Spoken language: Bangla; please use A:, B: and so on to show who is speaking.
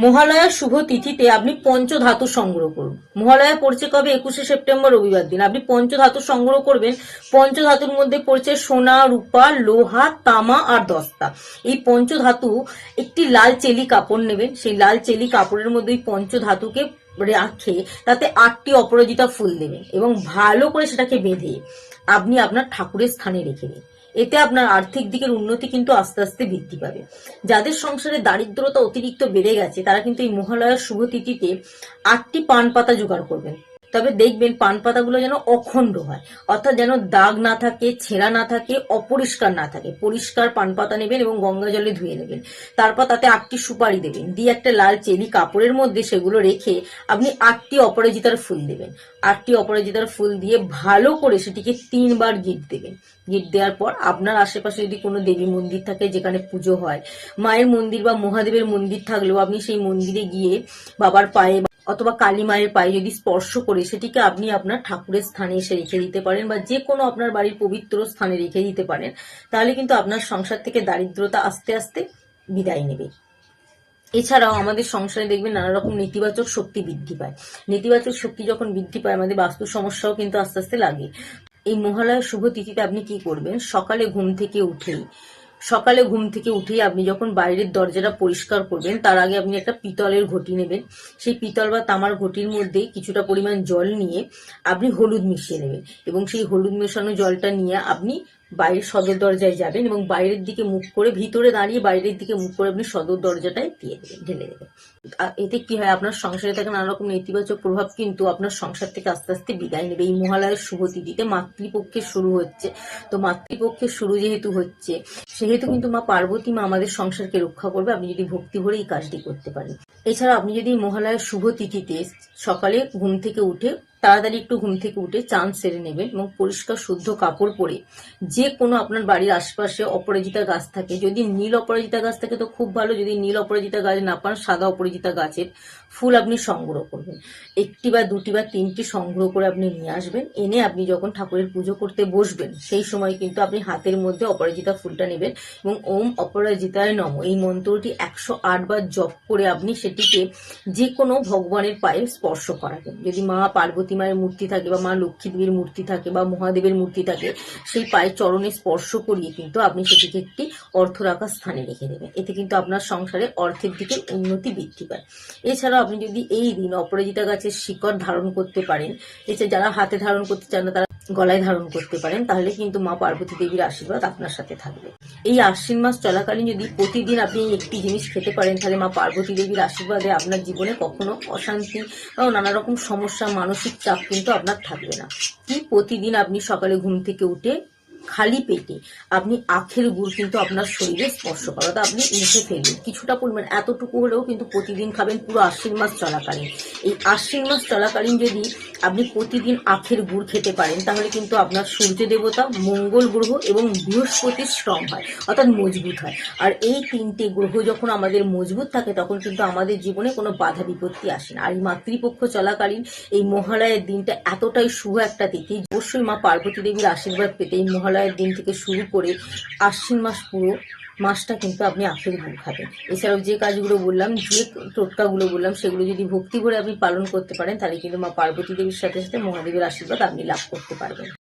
A: মহালয়ার শুভ তিথিতে আপনি পঞ্চধাতু সংগ্রহ করুন। মহালয়া পড়ছে কবে? 21শে সেপ্টেম্বর, রবিবার দিন। আপনি পঞ্চধাতু সংগ্রহ করবেন। পঞ্চধাতুর মধ্যে পড়ছে সোনা, রূপা, লোহা, তামা আর দস্তা। এই পঞ্চধাতু একটি লাল চেলি কাপড় নেবেন। সেই লাল চেলি কাপড়ের মধ্যে ওই পঞ্চধাতুকে রাখে তাতে 8টি অপরাজিতা ফুল দেবেন এবং ভালো করে সেটাকে বেঁধে আপনি আপনার ঠাকুরের স্থানে রেখে দিন। এতে আপনার আর্থিক দিকের উন্নতি কিন্তু আস্তে আস্তে বৃদ্ধি পাবে। যাদের সংসারে দারিদ্রতা অতিরিক্ত বেড়ে গেছে তারা কিন্তু এই মহালয়ার শুভ তিথিতে 8টি পান পাতা জোগাড় করবেন। তবে দেখবেন পান পাতাগুলো যেন অখণ্ড হয়, অর্থাৎ যেন দাগ না থাকে, ছেঁড়া না থাকে, অপরিষ্কার না থাকে। পরিষ্কার পান পাতা নেবেন এবং গঙ্গা জলে ধুয়ে নেবেন। তারপর তাতে 8টি সুপারি দেবেন, দিয়ে একটা লাল চেলি কাপড়ের মধ্যে সেগুলো রেখে আপনি 8টি অপরাজিতার ফুল দেবেন। 8টি অপরাজিতার ফুল দিয়ে ভালো করে সেটিকে 3বার গিট দেবেন। গিট দেওয়ার পর আপনার আশেপাশে যদি কোনো দেবী মন্দির থাকে যেখানে পুজো হয়, মায়ের মন্দির বা মহাদেবের মন্দির থাকলেও আপনি সেই মন্দিরে গিয়ে বাবার পায়ে অথবা কালী মায়ের পায়ে যদি স্পর্শ করে সেটিকে আপনি আপনার ঠাকুরের স্থানে এসে রেখে দিতে পারেন বা যে কোনো আপনার বাড়ির পবিত্র স্থানে রেখে দিতে পারেন, তাহলে কিন্তু আপনার সংসার থেকে দারিদ্রতা আস্তে আস্তে বিদায় নেবে। এছাড়াও আমাদের সংসারে দেখবেন নানা রকম নেতিবাচক শক্তি বৃদ্ধি পায়। নেতিবাচক শক্তি যখন বৃদ্ধি পায় আমাদের বাস্তু সমস্যাও কিন্তু আস্তে আস্তে লাগে। এই মহালয়ার শুভ তিথিতে আপনি কি করবেন? সকালে ঘুম থেকে উঠেই আপনি যখন বাইরের দরজাটা পরিষ্কার করবেন তার আগে আপনি একটা পিতলের ঘটি নেবেন। সেই পিতল বা তামার ঘটির মধ্যে কিছুটা পরিমাণ জল নিয়ে আপনি হলুদ মিশিয়ে নেবেন এবং সেই হলুদ মেশানো জলটা নিয়ে আপনি বাইরের সদর দরজায় যাবেন এবং বাইরের দিকে মুখ করে, ভিতরে দাঁড়িয়ে বাইরের দিকে মুখ করে আপনি সদর দরজাটায় দিয়ে দেবেন, ঢেলে দেবেন। এতে কি হয়? আপনার সংসারে থাকা নানা রকম নেতিবাচক প্রভাব কিন্তু আপনার সংসার থেকে আস্তে আস্তে বিদায় নেবে। এই মহালয়ার শুভ তিথিতে মাতৃপক্ষে শুরু হচ্ছে, তো মাতৃপক্ষের শুরু যেহেতু হচ্ছে সেহেতু কিন্তু মা পার্বতী মা আমাদের সংসারকে রক্ষা করবে, আপনি যদি ভক্তি ভরে এই কাজটি করতে পারেন। এছাড়া আপনি যদি মহালয়ার শুভ তিথিতে সকালে তাড়াতাড়ি একটু ঘুম থেকে উঠে চান সেরে নেবেন এবং পরিষ্কার শুদ্ধ কাপড় পরে যে কোনো আপনার বাড়ির আশপাশে অপরাজিতা গাছ থাকে, যদি নীল অপরাজিতা গাছ থাকে তো খুব ভালো, যদি নীল অপরাজিতা গাছ না পান সাদা অপরাজিতা গাছের ফুল আপনি সংগ্রহ করবেন। 1টি বা 2টি বা 3টি সংগ্রহ করে আপনি নিয়ে আসবেন। এনে আপনি যখন ঠাকুরের পুজো করতে বসবেন সেই সময় কিন্তু আপনি হাতের মধ্যে অপরাজিতা ফুলটা নেবেন এবং ওম অপরাজিতায় নমঃ এই মন্ত্রটি 108 বার জপ করে আপনি সেটিকে যে কোনো ভগবানের পায়ে স্পর্শ করাবেন। যদি মা পার্বতী মায়ের মূর্তি থাকে বা মা লক্ষ্মী দেবীর মূর্তি থাকে বা মহাদেবের মূর্তি থাকে, সেই পায়ের চরণে স্পর্শ করিয়ে কিন্তু আপনি সেটিকে একটি অর্থ রাখার স্থানে রেখে দেবেন। এতে কিন্তু আপনার সংসারে অর্থের দিকে উন্নতি বৃদ্ধি পায়। এছাড়াও আপনি যদি এই দিন অপরাজিতা গাছের শিকড় ধারণ করতে পারেন, এছাড়া যারা হাতে ধারণ করতে চান না তারা গলায় ধারণ করতে পারেন, তাহলে কিন্তু মা পার্বতী দেবীর আশীর্বাদ আপনার সাথে থাকবে। এই আশ্বিন মাস চলাকালীন যদি প্রতিদিন আপনি একটি জিনিস খেতে পারেন তাহলে মা পার্বতী দেবীর আশীর্বাদে আপনার জীবনে কখনো অশান্তি বা নানা রকম সমস্যা, মানসিক চাপ কিন্তু আপনার থাকবে না। কি প্রতিদিন আপনি সকালে ঘুম থেকে উঠে খালি পেটে আপনি আখের গুড় কিন্তু আপনার শরীরে স্পর্শ করা, আপনি মুখে ফেলবেন কিছুটা পরিমাণ, এতটুকু হলেও কিন্তু প্রতিদিন খাবেন পুরো আশ্বিন মাস চলাকালীন। এই আশ্বিন মাস চলাকালীন যদি আপনি প্রতিদিন আখের গুড় খেতে পারেন তাহলে কিন্তু আপনার সূর্য দেবতা, মঙ্গল গ্রহ এবং বৃহস্পতির স্ট্রং হয়, অর্থাৎ মজবুত হয়। আর এই 3টে গ্রহ যখন আমাদের মজবুত থাকে তখন কিন্তু আমাদের জীবনে কোনো বাধা বিপত্তি আসে না। আর এই মাতৃপক্ষ চলাকালীন এই মহালয়ের দিনটা এতটাই শুভ একটা তিথি, অবশ্যই মা পার্বতী দেবীর আশীর্বাদ পেতে এই মহালয়ের দিন থেকে শুরু করে আশ্বিন মাস পুরো মাসটা কিন্তু আপনি আখের গুড় খাবেন। এছাড়াও যে কাজগুলো বললাম, যে টোটকাগুলো বললাম, সেগুলো যদি ভক্তি ভরে আপনি পালন করতে পারেন তাহলে কিন্তু মা পার্বতী দেবীর সাথে সাথে মহাদেবের আশীর্বাদ আপনি লাভ করতে পারবেন।